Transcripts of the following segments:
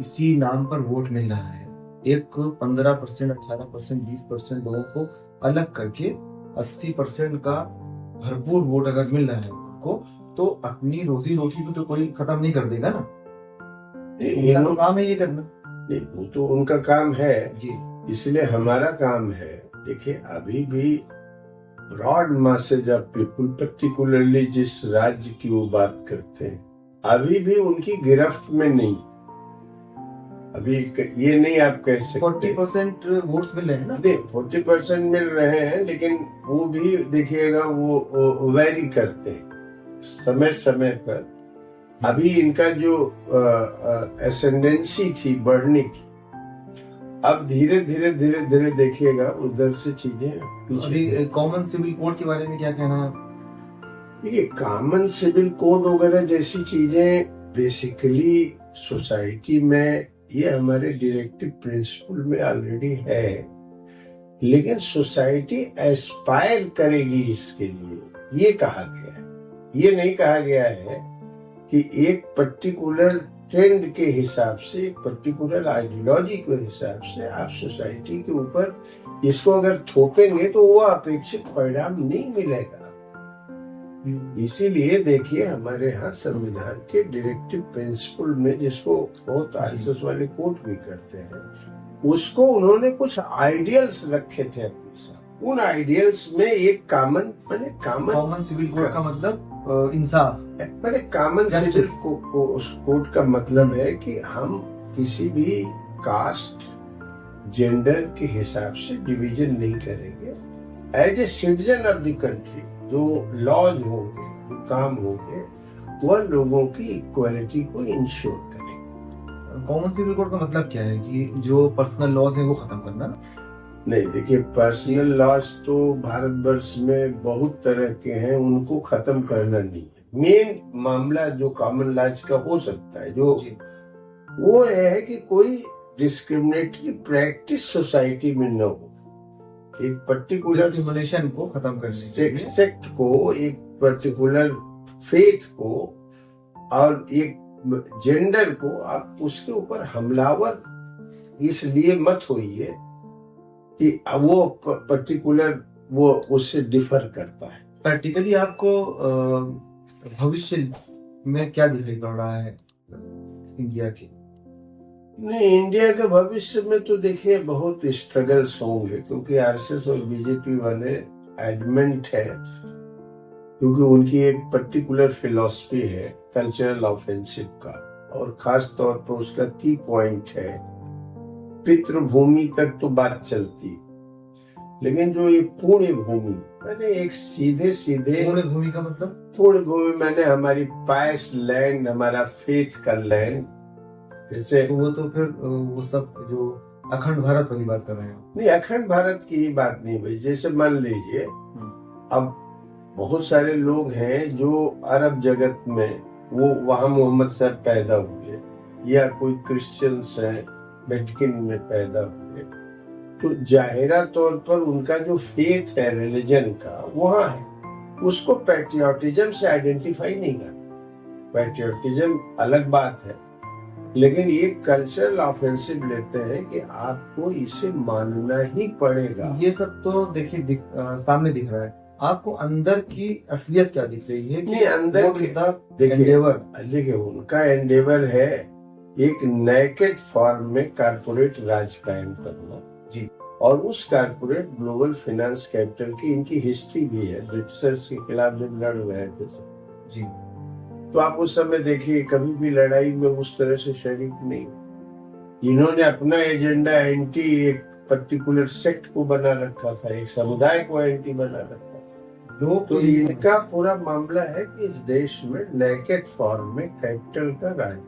इसी नाम पर वोट मिल रहा है। एक 15%, 18%, 20% लोगों को अलग करके 80% का भरपूर वोट अगर मिल रहा है उनको, तो अपनी रोजी रोटी भी तो कोई खत्म नहीं कर देगा ना। उनका तो काम है ये करना। वो तो उनका काम है जी। इसलिए हमारा काम है। देखिए अभी भी broad message of people, particularly जिस राज्य की वो बात करते हैं, अभी भी उनकी गिरफ्त में नहीं। अभी ये नहीं आप कह सकते 40% वोट्स मिल रहे हैं ना। नहीं, 40% मिल रहे हैं, लेकिन वो भी देखिएगा वो वैरी करते हैं समय समय पर। अभी इनका जो एसेंडेंसी थी बढ़ने की, अब धीरे धीरे धीरे धीरे देखिएगा उधर से चीजें अभी कॉमन सिविल कोड के बारे में क्या कहना है? देखिए कॉमन सिविल कोड वगैरह जैसी चीजें बेसिकली सोसाइटी में ये हमारे डायरेक्टिव प्रिंसिपल में ऑलरेडी है, लेकिन सोसाइटी एस्पायर करेगी इसके लिए, ये कहा गया है। ये नहीं कहा गया है कि एक पर्टिकुलर ट्रेंड के हिसाब से, एक पर्टिकुलर आइडियोलॉजी के हिसाब से आप सोसाइटी के ऊपर इसको अगर थोपेंगे तो वो अपेक्षित परिणाम नहीं मिलेगा। इसीलिए देखिए हमारे यहाँ संविधान के डायरेक्टिव प्रिंसिपल में, जिसको बहुत आरएसएस वाले कोट भी करते हैं, उसको उन्होंने कुछ आइडियल्स रखे थे अपने साथ। उन आइडियल्स में एक कॉमन सिविल कोड का मतलब इंसाफ, मैंने कॉमन सिविल कोड का मतलब है कि हम किसी भी कास्ट, जेंडर के हिसाब से डिवीजन नहीं करेंगे। As a citizen of the country जो लॉज होंगे, जो काम होंगे, वह लोगों की इक्वालिटी को इंश्योर करेंगे। कॉमन सिविल कोड का मतलब क्या है कि जो पर्सनल लॉज हैं वो खत्म करना? नहीं, देखिए पर्सनल लॉज तो भारतवर्ष में बहुत तरह के हैं, उनको खत्म करना नहीं है। मेन मामला जो कॉमन लॉज का हो सकता है जो वो है कि कोई डिस्क्रिमिनेटरी प्रैक्टिस सोसाइटी में न हो। एक पर्टिकुलर डिस्क्रिमिनेशन को खत्म करने, सेक्ट को, एक पर्टिकुलर फेथ को और एक जेंडर को आप उसके ऊपर हमलावर इसलिए मत होइए कि वो पर्टिकुलर वो उससे डिफर करता है। प्रैक्टिकली आपको भविष्य में क्या दिखाई पड़ रहा है इंडिया की? नहीं, इंडिया के भविष्य में तो देखिए बहुत स्ट्रगल्स होंगे, क्योंकि आरएसएस और बीजेपी वाले एडमेंट है, क्योंकि उनकी एक पर्टिकुलर फिलॉसफी है कल्चरल ऑफेंसिव का, और खास तौर पर उसका की पॉइंट है पितृभूमि तक तो बात चलती, लेकिन जो ये पुण्य भूमि, मैंने एक सीधे पुण्य भूमि का मतलब, पुण्य भूमि मैंने हमारी पायस लैंड, हमारा फेथ का लैंड, जैसे वो तो फिर वो सब जो अखंड भारत वाली बात कर रहे हैं। नहीं, अखंड भारत की ही बात नहीं भाई। जैसे मान लीजिए अब बहुत सारे लोग हैं जो अरब जगत में, वो वहां मोहम्मद साहब पैदा हुए, या कोई क्रिश्चियंस हैं वेटिकन में पैदा हुए, तो जाहिरा तौर पर उनका जो फेथ है रिलीजन का वहां है, उसको पैट्रियोटिज्म से आइडेंटिफाई नहीं करते। पैट्रियोटिज्म अलग बात है, लेकिन ये कल्चरल ऑफेंसिव लेते हैं कि आपको इसे मानना ही पड़ेगा। ये सब तो देखिए सामने दिख रहा है, आपको अंदर की असलियत क्या दिख रही है? नहीं, अंदर देखिए उनका एंडेवर है एक नेकेड फॉर्म में कारपोरेट राज कायम करना जी, और उस कारपोरेट ग्लोबल फाइनेंस कैपिटल की इनकी हिस्ट्री भी है। ब्रिटिशर्स के खिलाफ जब लड़ रहे थे जी, तो आप उस समय देखिए कभी भी लड़ाई में उस तरह से शरीक नहीं। इन्होंने अपना एजेंडा एंटी एक पर्टिकुलर सेक्ट को बना रखा था, एक समुदाय को एंटी बना रखा था। तो इनका पूरा मामला है कि इस देश में नेकेड फॉर्म में कैपिटल का राज हो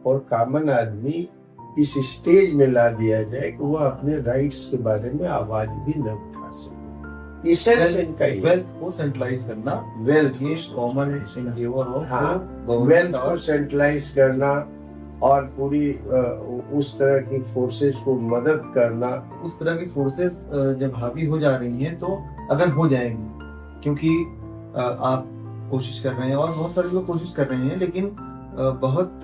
और कॉमन आदमी इस स्टेज में ला दिया जाए कि वह अपने राइट्स के बारे में आवाज भी न उठा सके। वेल्थ को सेंट्रलाइज करना, वेल्थ ये कॉमन एंडेवर हो। हाँ, वेल्थ को सेंट्रलाइज करना और पूरी उस तरह की फोर्सेस को मदद करना। उस तरह की फोर्सेस जब हावी हो जा रही हैं, तो अगर हो जाएंगी, क्योंकि आप कोशिश कर रहे हैं और बहुत सारे लोग कोशिश कर रहे हैं, लेकिन बहुत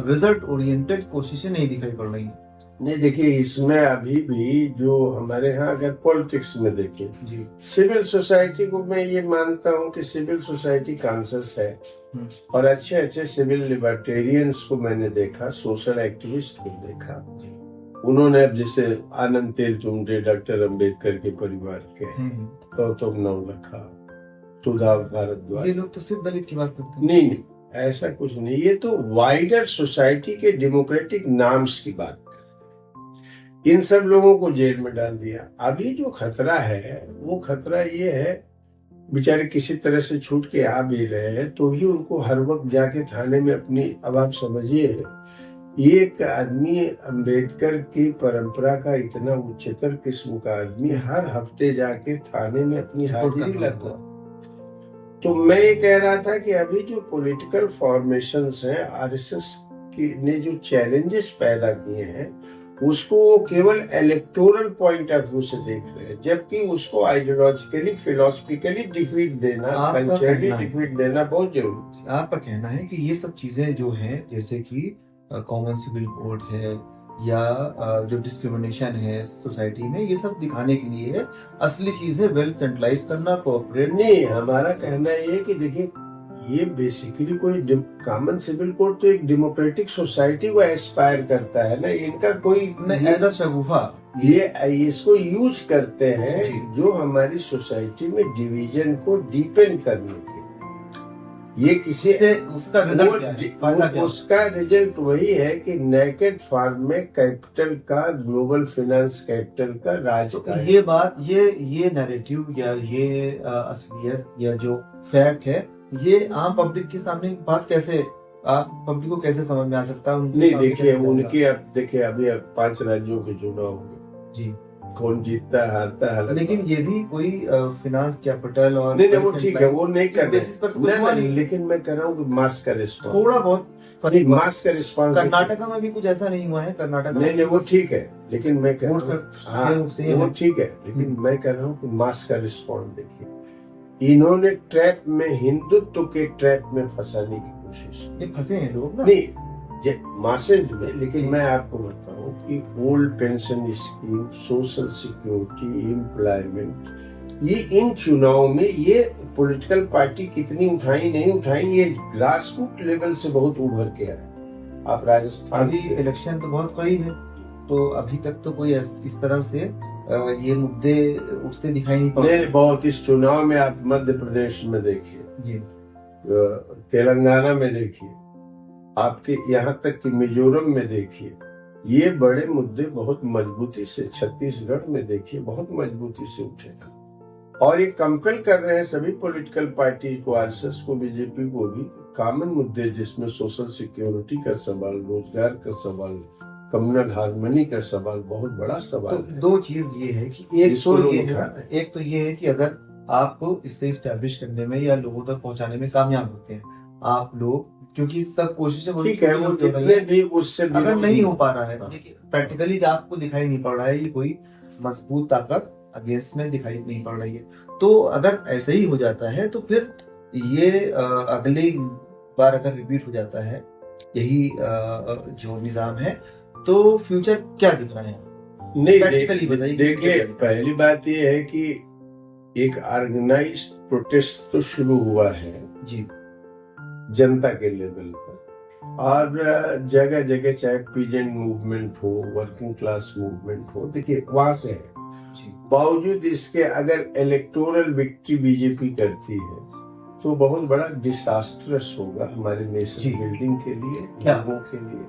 रिजल्ट ओरिएंटेड कोशिशें नहीं दिखाई पड़ रही हैं। नहीं देखिए, इसमें अभी भी जो हमारे यहाँ अगर पॉलिटिक्स में देखें, जी सिविल सोसाइटी को मैं ये मानता हूँ कि सिविल सोसाइटी कॉन्शियस है, और अच्छे अच्छे सिविल लिबर्टेरियंस को मैंने देखा, सोशल एक्टिविस्ट को देखा। उन्होंने अब जैसे आनंद तेलतुंबडे डॉक्टर अंबेडकर के परिवार के, गौतम नवलखा, सुधा भारद्वाज, ये लोग तो सिर्फ दलित की बात करते हैं। नहीं, ऐसा कुछ नहीं, ये तो वाइडर सोसाइटी के डेमोक्रेटिक नॉर्म्स की बात करते हैं। इन सब लोगों को जेल में डाल दिया। अभी जो खतरा है वो खतरा ये है, बेचारे किसी तरह से छूट के आ भी रहे हैं तो भी उनको हर वक्त जाके थाने में अपनी, अब आप समझिए, एक आदमी अंबेडकर की परंपरा का इतना उच्चतर किस्म का आदमी हर हफ्ते जाके थाने में अपनी हाजिरी लगता। तो मैं ये कह रहा था कि अभी जो पॉलिटिकल फॉर्मेशंस हैं, आरएसएस की ने जो चैलेंजेस पैदा किए हैं, उसको वो केवल इलेक्टोरल पॉइंट ऑफ व्यू से देख रहे हैं, जबकि उसको आइडियोलॉजिकली फिलोसफिकली डिफीट देना, कंसेप्चुअली डिफीट देना बहुत जरूरी है। आपका कहना है कि ये सब चीजें जो हैं, जैसे कि कॉमन सिविल कोड है या जो डिस्क्रिमिनेशन है सोसाइटी में, ये सब दिखाने के लिए है। असली चीज है वेल सेंट्रलाइज करना, कोऑपरेट नहीं, हमारा कहना ये है कि देखिए, ये बेसिकली कोई कॉमन सिविल कोड तो एक डेमोक्रेटिक सोसाइटी को एस्पायर करता है ना, इनका कोई एज अ शगुफा ये इसको यूज करते हैं जो हमारी सोसाइटी में डिवीजन को डीपेन करने के लिए। ये किसी से उसका रिजल्ट उसका रिजल्ट वही है कि नेकेड फार्म में कैपिटल का, ग्लोबल फाइनेंस कैपिटल का राज तो का ये बात, ये नैरेटिव या ये असलियत या जो फैक्ट है, ये आम पब्लिक के सामने पास कैसे, आप पब्लिक को कैसे समझ में आ सकता है? नहीं देखिए, उनके अब देखिए, अभी 5 राज्यों के चुनाव होंगे जी, कौन जीतता है हारता है, लेकिन ये भी कोई फिनांस कैपिटल और नहीं वो ठीक है, वो नहीं कर बेसिस पर तो नहीं, लेकिन मैं कह रहा हूँ कि मास का रिस्पॉन्स थोड़ा बहुत मास का रिस्पॉन्स। कर्नाटका में भी कुछ ऐसा नहीं हुआ है। कर्नाटका नहीं वो ठीक है, लेकिन मैं कह रहा हूँ वो ठीक है, लेकिन मैं कह रहा हूँ कि मास का रिस्पॉन्स देखिए, इन्होंने ट्रैप में, हिंदुत्व के ट्रैप में फंसाने की कोशिश की। फंसे हैं लोग ना, नहीं मासेज में, लेकिन मैं आपको बताऊं कि old pension scheme, social security, employment, ये इन चुनाव में ये पॉलिटिकल पार्टी कितनी उठाई नहीं उठाई, ये ग्रास रूट लेवल से बहुत उभर के आए। आप राजस्थान, अभी इलेक्शन तो बहुत करीब है, तो अभी तक तो कोई इस तरह से ये मुद्दे उठते दिखाई नहीं पड़ते। बहुत इस चुनाव में आप मध्य प्रदेश में देखिए, तेलंगाना में देखिए, आपके यहाँ तक कि मिजोरम में देखिए, ये बड़े मुद्दे बहुत मजबूती से, छत्तीसगढ़ में देखिए बहुत मजबूती से उठेगा। और ये कंपेल कर रहे हैं सभी पॉलिटिकल पार्टी को, आरएसएस को, बीजेपी को भी, कॉमन मुद्दे जिसमें सोशल सिक्योरिटी का सवाल, रोजगार का सवाल, कम्युनल हार्मनी का सवाल बहुत बड़ा सवाल तो है। दो चीज ये है कि एक तो ये है कि अगर आप इसे स्टैब्लिश करने में या लोगों तक पहुंचाने में कामयाब होते हैं आप लोग, क्योंकि सब कोशिशें ठीक है, वो जितने भी उससे अगर नहीं हो पा रहा है, प्रैक्टिकली आपको दिखाई नहीं पड़ रहा है, ये कोई मजबूत ताकत अगेंस्ट में दिखाई नहीं पड़ रही है, तो अगर ऐसे ही हो जाता है तो फिर ये अगली बार अगर रिपीट हो जाता है यही जो निजाम है, तो फ्यूचर क्या दिख रहा है? नहीं देखिए, पहली बात ये है कि एक ऑर्गेनाइज्ड प्रोटेस्ट तो शुरू हुआ है जी, जनता के लेवल पर, और जगह जगह चाहे पीजेंट मूवमेंट हो, वर्किंग क्लास मूवमेंट हो, देखिए वहां से है। बावजूद इसके अगर इलेक्टोरल विक्ट्री बीजेपी करती है तो बहुत बड़ा डिसास्ट्रस होगा हमारे नेशन बिल्डिंग के लिए, लोगों के लिए।